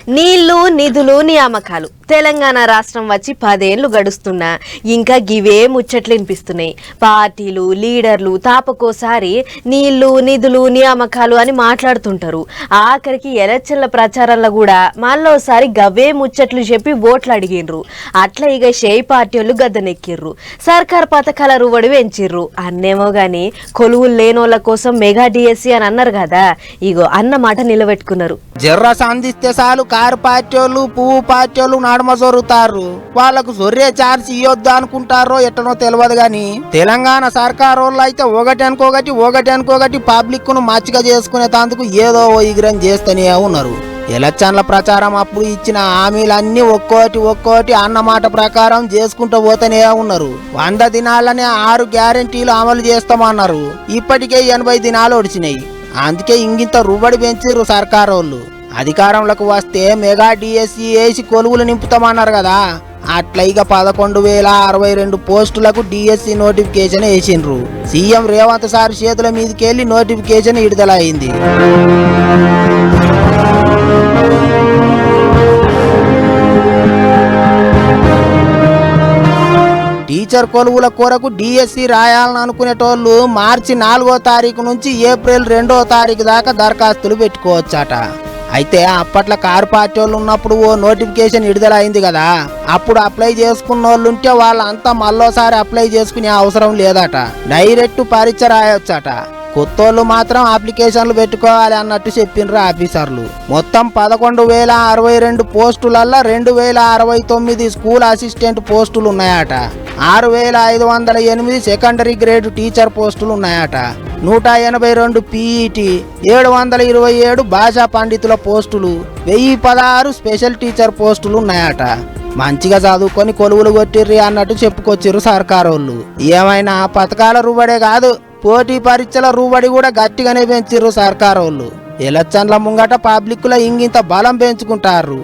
నీళ్లు నిధులు నియామకాలు తెలంగాణ రాష్ట్రం వచ్చి 10 ఏళ్లు గడుస్తున్నా ఇంకా గివే ముచ్చట్లు వినిపిస్తున్నాయి. పార్టీలు లీడర్లు తాపకోసారి నీళ్లు నిధులు నియామకాలు అని మాట్లాడుతుంటారు. ఆఖరికి ఎలక్షన్ల ప్రచారంలో కూడా మళ్ళోసారి గవే ముచ్చట్లు చెప్పి ఓట్లు అడిగిన్రు. అట్లా ఇక షేయి పార్టీ వాళ్ళు గద్దెనెక్కిర్రు. సర్కార్ పథకాల రువడి పెంచిర్రు అన్నేమో గాని కొలువులు లేనోళ్ళ కోసం మెగా డిఎస్సి అని అన్నారు కదా, ఇగో అన్న మాట నిలబెట్టుకున్నారు. జర్ర సంధిస్తే చాలు కారు పార్టీ వాళ్ళు పువ్వు పార్టీ వాళ్ళు నడుమ జొరుతారు. వాళ్లకు సొర్రే చార్జ్ ఇవ్వద్దు అనుకుంటారో ఎట్టనో తెలియదు గాని తెలంగాణ సర్కార్ వాళ్ళు అయితే ఒకటి అనుకోగటి పబ్లిక్ ను మచ్చిగా చేసుకునే తందుకు ఏదో విగ్రహం చేస్తూనే ఉన్నారు. ఎలక్షన్ల ప్రచారం అప్పుడు ఇచ్చిన హామీలన్నీ ఒక్కోటి అన్నమాట ప్రకారం చేసుకుంటూ పోతూనే ఉన్నారు. 100 దినాలనే 6 గ్యారెంటీలు అమలు చేస్తామన్నారు. ఇప్పటికే 80 దినాలు ఒడిచినాయి. అందుకే ఇంగింత రుబడి పెంచిర్రు సర్కారోళ్ళు. అధికారంలోకి వస్తే మెగా డిఎస్సి వేసి కొలువులు నింపుతామన్నారు కదా, అట్లా ఇక 11,062 పోస్టులకు డిఎస్సి నోటిఫికేషన్ వేసిండ్రు. సీఎం రేవంత్ సార్ చేతుల మీదకెళ్లి నోటిఫికేషన్ విడుదలైంది. టీచర్ కొలువుల కొరకు డిఎస్సి రాయాలని అనుకునేటోళ్ళు మార్చి 4వ తారీఖు నుంచి ఏప్రిల్ 2వ తారీఖు దాకా దరఖాస్తులు పెట్టుకోవచ్చట. అయితే అప్పట్లో కారు పార్టీ వాళ్ళు ఉన్నప్పుడు ఓ నోటిఫికేషన్ విడుదలైంది కదా, అప్పుడు అప్లై చేసుకున్న వాళ్ళు ఉంటే వాళ్ళంతా మళ్ళోసారి అప్లై చేసుకునే అవసరం లేదట. డైరెక్ట్ పరీక్ష రాయొచ్చట. కొత్తోళ్ళు మాత్రం అప్లికేషన్లు పెట్టుకోవాలి అన్నట్టు చెప్పిండ్రు ఆఫీసర్లు. మొత్తం 11,062 పోస్టులల్లో 2,069 స్కూల్ అసిస్టెంట్ పోస్టులు ఉన్నాయట. 6,508 సెకండరీ గ్రేడ్ టీచర్ పోస్టులు ఉన్నాయట. 182 పీఈటీ, 727 భాషా పండితుల పోస్టులు, 1016 స్పెషల్ టీచర్ పోస్టులు ఉన్నాయట. మంచిగా చదువుకొని కొలువులు కొట్టిర్రి అన్నట్టు చెప్పుకొచ్చిర్రు సర్కారోళ్ళు. ఏమైనా పథకాల రుబడే కాదు, పోటీ పరీక్షల రుబడి కూడా గట్టిగానే పెంచిర్రు సర్కారోళ్ళు. ఎలక్షన్ల ముంగట పబ్లిక్ లో ఇంగింత బలం పెంచుకుంటారు.